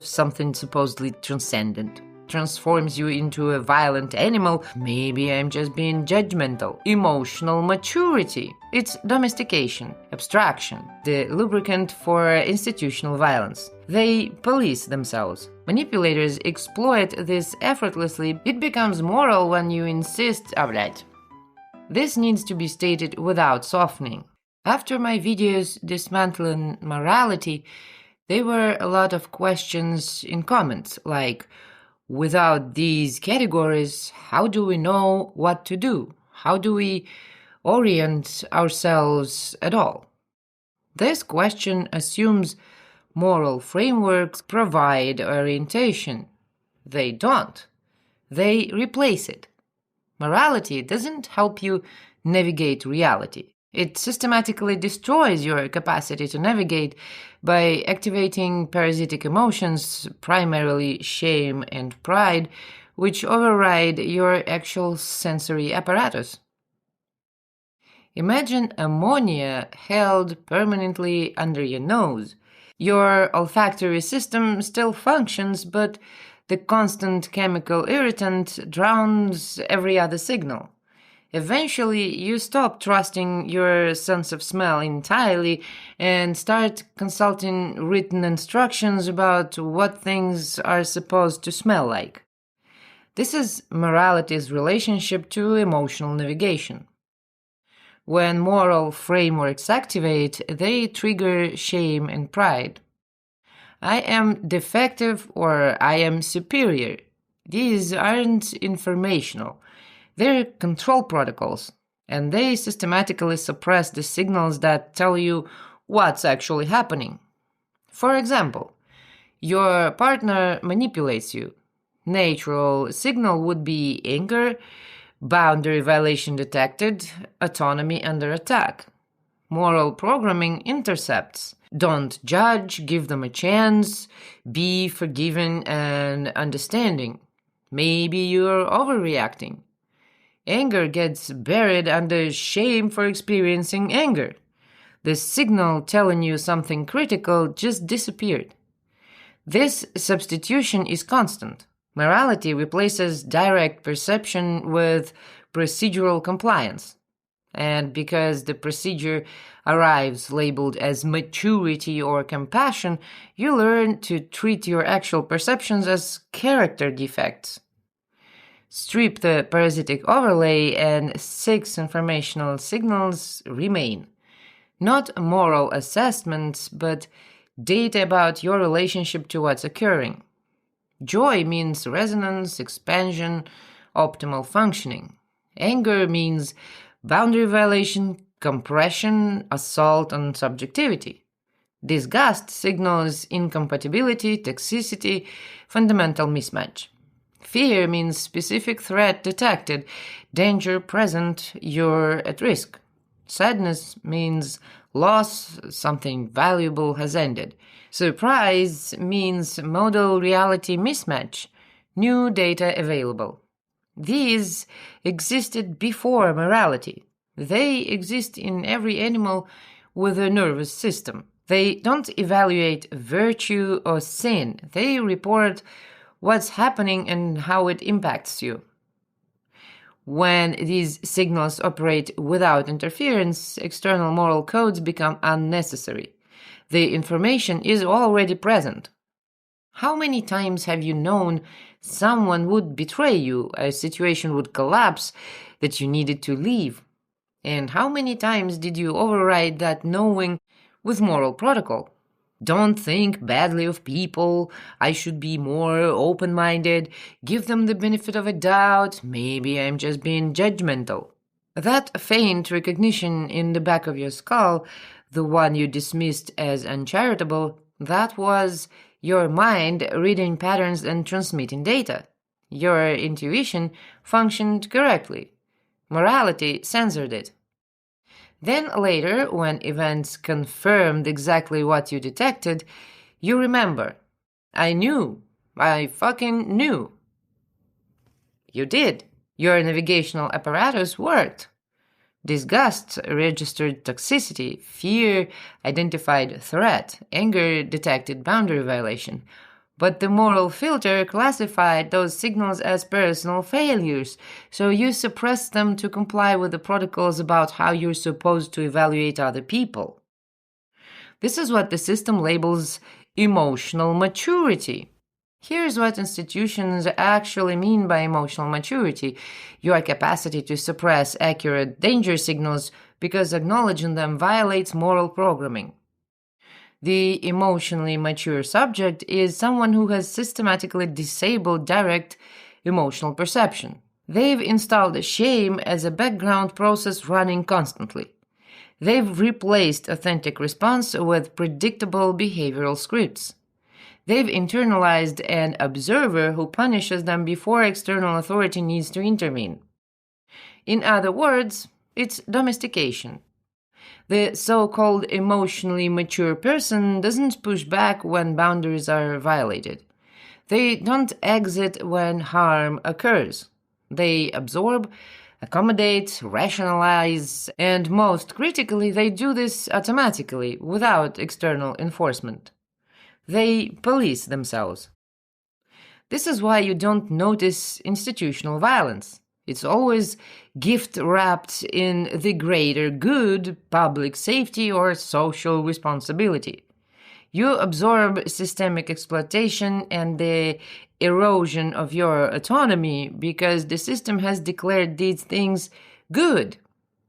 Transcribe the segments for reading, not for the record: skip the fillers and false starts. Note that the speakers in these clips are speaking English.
something supposedly transcendent, transforms you into a violent animal. Maybe I'm just being judgmental. Emotional maturity. It's domestication, abstraction, the lubricant for institutional violence. They police themselves. Manipulators exploit this effortlessly. It becomes moral when you insist, блядь. This needs to be stated without softening. After my videos dismantling morality, there were a lot of questions in comments, like, without these categories, how do we know what to do? How do we orient ourselves at all? This question assumes moral frameworks provide orientation. They don't. They replace it. Morality doesn't help you navigate reality. It systematically destroys your capacity to navigate by activating parasitic emotions, primarily shame and pride, which override your actual sensory apparatus. Imagine ammonia held permanently under your nose. Your olfactory system still functions, but the constant chemical irritant drowns every other signal. Eventually, you stop trusting your sense of smell entirely and start consulting written instructions about what things are supposed to smell like. This is morality's relationship to emotional navigation. When moral frameworks activate, they trigger shame and pride. I am defective or I am superior. These aren't informational. They're control protocols, and they systematically suppress the signals that tell you what's actually happening. For example, your partner manipulates you. Natural signal would be anger, boundary violation detected, autonomy under attack. Moral programming intercepts. Don't judge, give them a chance, be forgiving and understanding. Maybe you're overreacting. Anger gets buried under shame for experiencing anger. The signal telling you something critical just disappeared. This substitution is constant. Morality replaces direct perception with procedural compliance. And because the procedure arrives labeled as maturity or compassion, you learn to treat your actual perceptions as character defects. Strip the parasitic overlay and 6 informational signals remain. Not moral assessments, but data about your relationship to what's occurring. Joy means resonance, expansion, optimal functioning. Anger means boundary violation, compression, assault on subjectivity. Disgust signals incompatibility, toxicity, fundamental mismatch. Fear means specific threat detected, danger present, you're at risk. Sadness means loss, something valuable has ended. Surprise means modal reality mismatch, new data available. These existed before morality. They exist in every animal with a nervous system. They don't evaluate virtue or sin. They report what's happening and how it impacts you. When these signals operate without interference, external moral codes become unnecessary. The information is already present. How many times have you known someone would betray you, a situation would collapse, that you needed to leave? And how many times did you override that knowing with moral protocol? Don't think badly of people, I should be more open-minded, give them the benefit of a doubt, maybe I'm just being judgmental. That faint recognition in the back of your skull, the one you dismissed as uncharitable, that was your mind reading patterns and transmitting data. Your intuition functioned correctly. Morality censored it. Then later, when events confirmed exactly what you detected, you remember. I knew. I fucking knew. You did. Your navigational apparatus worked. Disgust registered toxicity, fear identified threat, anger detected boundary violation. But the moral filter classified those signals as personal failures, so you suppress them to comply with the protocols about how you're supposed to evaluate other people. This is what the system labels emotional maturity. Here's what institutions actually mean by emotional maturity: your capacity to suppress accurate danger signals because acknowledging them violates moral programming. The emotionally mature subject is someone who has systematically disabled direct emotional perception. They've installed shame as a background process running constantly. They've replaced authentic response with predictable behavioral scripts. They've internalized an observer who punishes them before external authority needs to intervene. In other words, it's domestication. The so-called emotionally mature person doesn't push back when boundaries are violated. They don't exit when harm occurs. They absorb, accommodate, rationalize, and most critically, they do this automatically, without external enforcement. They police themselves. This is why you don't notice institutional violence. It's always gift wrapped in the greater good, public safety, or social responsibility. You absorb systemic exploitation and the erosion of your autonomy because the system has declared these things good.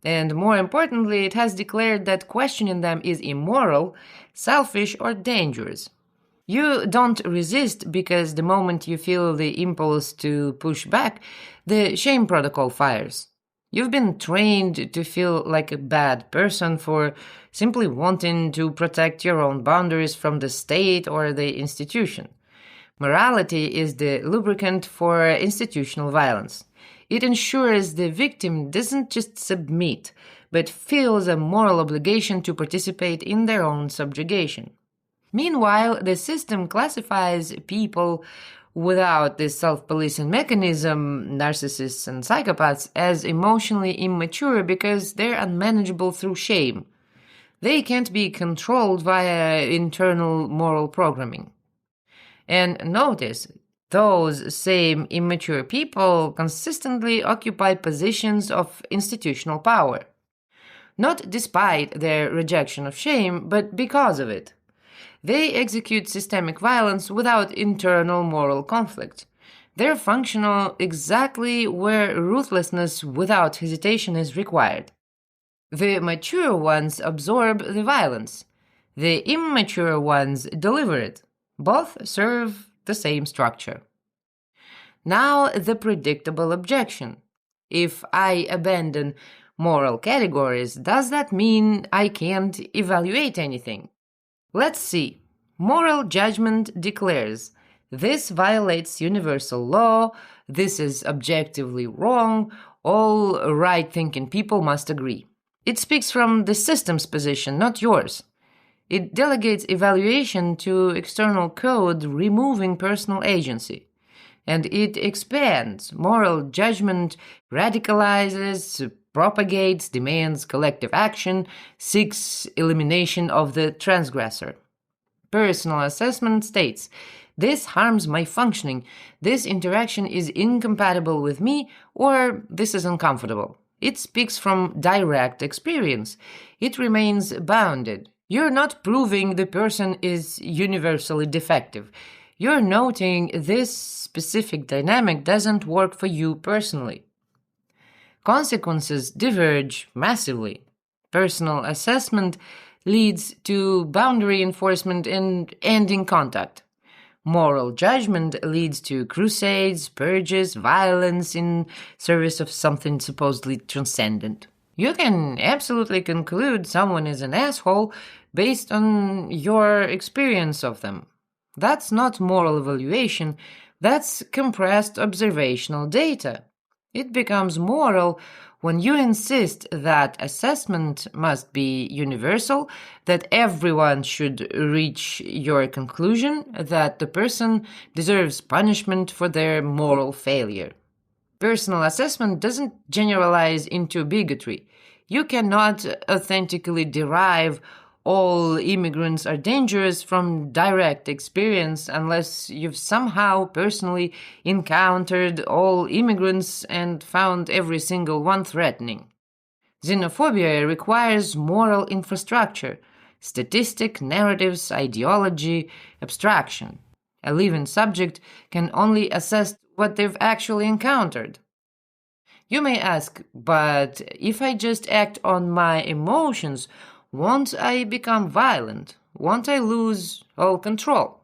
And more importantly, it has declared that questioning them is immoral, selfish, or dangerous. You don't resist because the moment you feel the impulse to push back, the shame protocol fires. You've been trained to feel like a bad person for simply wanting to protect your own boundaries from the state or the institution. Morality is the lubricant for institutional violence. It ensures the victim doesn't just submit, but feels a moral obligation to participate in their own subjugation. Meanwhile, the system classifies people without this self-policing mechanism, narcissists and psychopaths, as emotionally immature because they're unmanageable through shame. They can't be controlled via internal moral programming. And notice, those same immature people consistently occupy positions of institutional power. Not despite their rejection of shame, but because of it. They execute systemic violence without internal moral conflict. They're functional exactly where ruthlessness without hesitation is required. The mature ones absorb the violence. The immature ones deliver it. Both serve the same structure. Now, the predictable objection. If I abandon moral categories, does that mean I can't evaluate anything? Let's see. Moral judgment declares this violates universal law, this is objectively wrong, all right-thinking people must agree. It speaks from the system's position, not yours. It delegates evaluation to external code, removing personal agency. And it expands moral judgment, radicalizes, propagates, demands collective action, seeks elimination of the transgressor. Personal assessment states, this harms my functioning, this interaction is incompatible with me, or this is uncomfortable. It speaks from direct experience. It remains bounded. You're not proving the person is universally defective. You're noting this specific dynamic doesn't work for you personally. Consequences diverge massively. Personal assessment leads to boundary enforcement and ending contact. Moral judgment leads to crusades, purges, violence in service of something supposedly transcendent. You can absolutely conclude someone is an asshole based on your experience of them. That's not moral evaluation, that's compressed observational data. It becomes moral when you insist that assessment must be universal, that everyone should reach your conclusion, that the person deserves punishment for their moral failure. Personal assessment doesn't generalize into bigotry. You cannot authentically derive all immigrants are dangerous from direct experience unless you've somehow personally encountered all immigrants and found every single one threatening. Xenophobia requires moral infrastructure, statistic, narratives, ideology, abstraction. A living subject can only assess what they've actually encountered. You may ask, but if I just act on my emotions, won't I become violent? Won't I lose all control?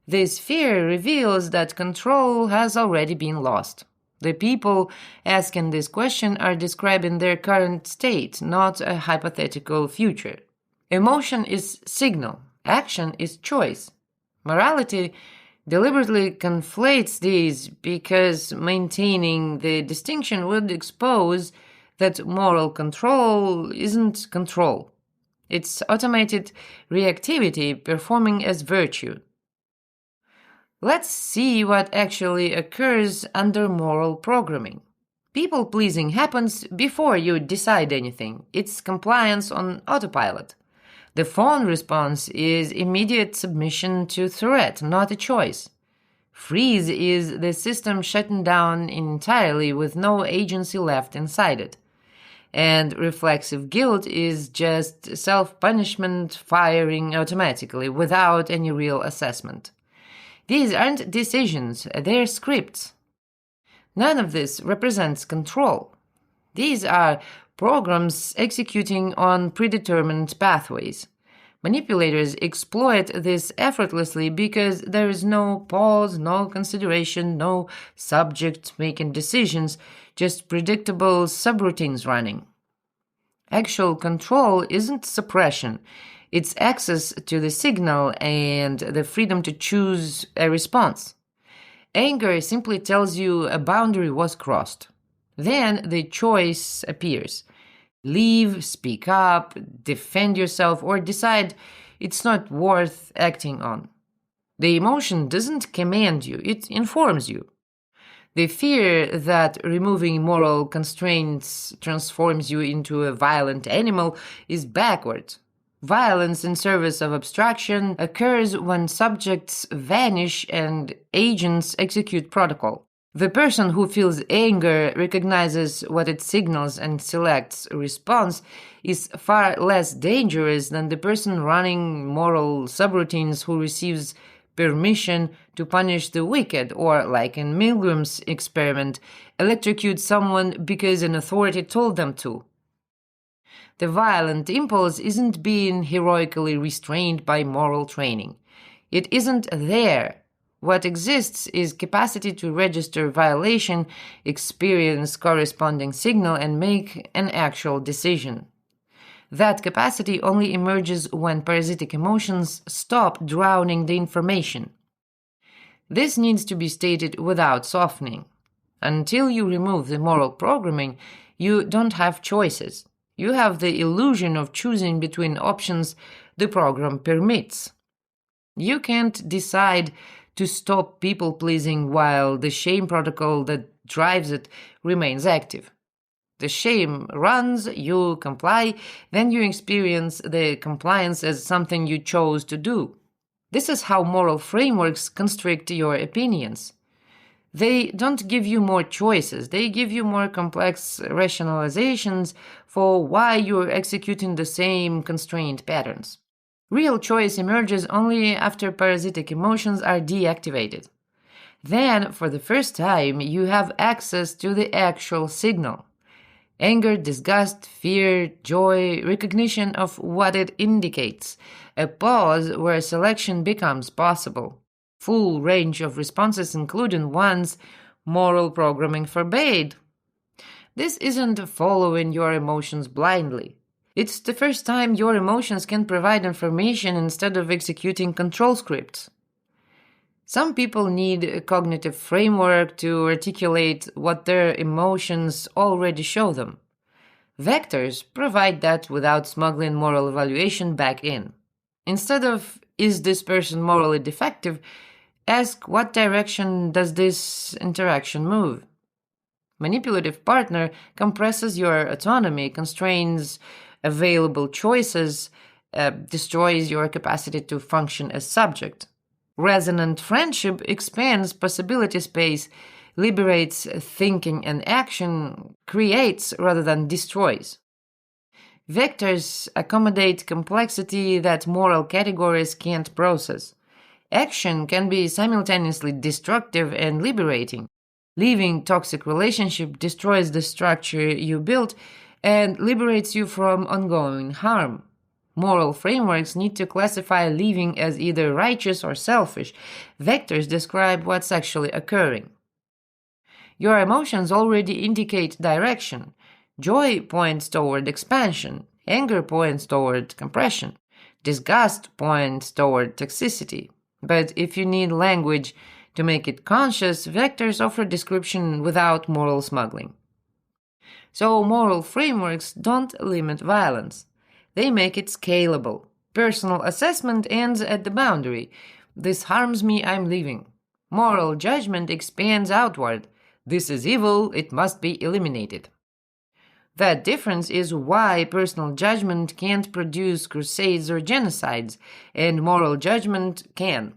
This fear reveals that control has already been lost. The people asking this question are describing their current state, not a hypothetical future. Emotion is signal, action is choice. Morality deliberately conflates these because maintaining the distinction would expose that moral control isn't control. It's automated reactivity performing as virtue. Let's see what actually occurs under moral programming. People-pleasing happens before you decide anything. It's compliance on autopilot. The fawn response is immediate submission to threat, not a choice. Freeze is the system shutting down entirely with no agency left inside it. And reflexive guilt is just self-punishment firing automatically without any real assessment. These aren't decisions, they're scripts. None of this represents control. These are programs executing on predetermined pathways. Manipulators exploit this effortlessly because there is no pause, no consideration, no subject making decisions, just predictable subroutines running. Actual control isn't suppression. It's access to the signal and the freedom to choose a response. Anger simply tells you a boundary was crossed. Then the choice appears. Leave, speak up, defend yourself, or decide it's not worth acting on. The emotion doesn't command you, it informs you. The fear that removing moral constraints transforms you into a violent animal is backward. Violence in service of abstraction occurs when subjects vanish and agents execute protocol. The person who feels anger, recognizes what it signals, and selects a response is far less dangerous than the person running moral subroutines who receives permission to punish the wicked or, like in Milgram's experiment, electrocute someone because an authority told them to. The violent impulse isn't being heroically restrained by moral training. It isn't there. What exists is capacity to register violation, experience corresponding signal, and make an actual decision. That capacity only emerges when parasitic emotions stop drowning the information. This needs to be stated without softening. Until you remove the moral programming, you don't have choices. You have the illusion of choosing between options the program permits. You can't decide to stop people-pleasing while the shame protocol that drives it remains active. The shame runs, you comply, then you experience the compliance as something you chose to do. This is how moral frameworks constrict your opinions. They don't give you more choices, they give you more complex rationalizations for why you're executing the same constrained patterns. Real choice emerges only after parasitic emotions are deactivated. Then, for the first time, you have access to the actual signal. Anger, disgust, fear, joy, recognition of what it indicates. A pause where selection becomes possible. Full range of responses, including ones moral programming forbade. This isn't following your emotions blindly. It's the first time your emotions can provide information instead of executing control scripts. Some people need a cognitive framework to articulate what their emotions already show them. Vectors provide that without smuggling moral evaluation back in. Instead of, is this person morally defective, ask what direction does this interaction move? Manipulative partner compresses your autonomy, constrains available choices, destroys your capacity to function as subject. Resonant friendship expands possibility space, liberates thinking and action, creates rather than destroys. Vectors accommodate complexity that moral categories can't process. Action can be simultaneously destructive and liberating. Leaving toxic relationship destroys the structure you built and liberates you from ongoing harm. Moral frameworks need to classify leaving as either righteous or selfish. Vectors describe what's actually occurring. Your emotions already indicate direction. Joy points toward expansion. Anger points toward compression. Disgust points toward toxicity. But if you need language to make it conscious, vectors offer description without moral smuggling. So moral frameworks don't limit violence. They make it scalable. Personal assessment ends at the boundary. This harms me, I'm leaving. Moral judgment expands outward. This is evil, it must be eliminated. That difference is why personal judgment can't produce crusades or genocides, and moral judgment can.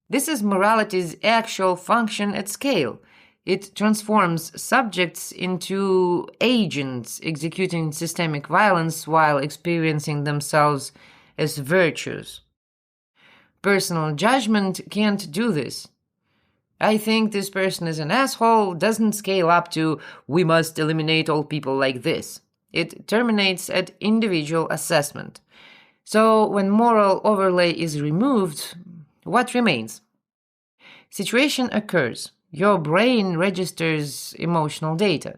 This is morality's actual function at scale. It transforms subjects into agents executing systemic violence while experiencing themselves as virtues. Personal judgment can't do this. I think this person is an asshole doesn't scale up to we must eliminate all people like this. It terminates at individual assessment. So when moral overlay is removed, what remains? Situation occurs. Your brain registers emotional data.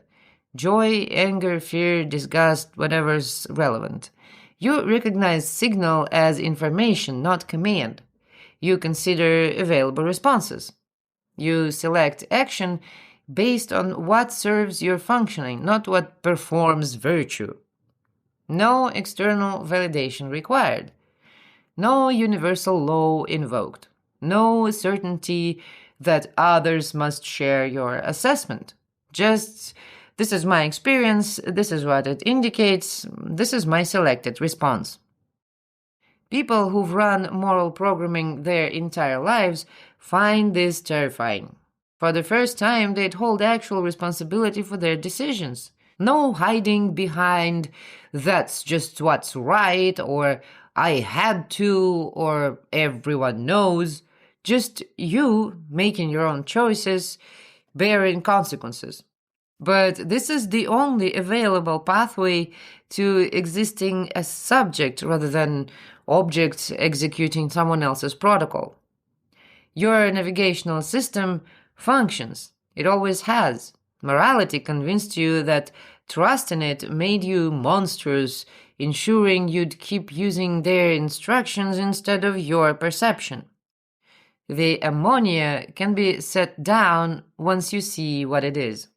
Joy, anger, fear, disgust, whatever's relevant. You recognize signal as information, not command. You consider available responses. You select action based on what serves your functioning, not what performs virtue. No external validation required. No universal law invoked. No certainty that others must share your assessment. Just, this is my experience, this is what it indicates, this is my selected response. People who've run moral programming their entire lives find this terrifying. For the first time, they'd hold actual responsibility for their decisions. No hiding behind, that's just what's right, or I had to, or everyone knows. Just you making your own choices, bearing consequences. But this is the only available pathway to existing as subject rather than object executing someone else's protocol. Your navigational system functions. It always has. Morality convinced you that trust in it made you monstrous, ensuring you'd keep using their instructions instead of your perception. The ammonia can be set down once you see what it is.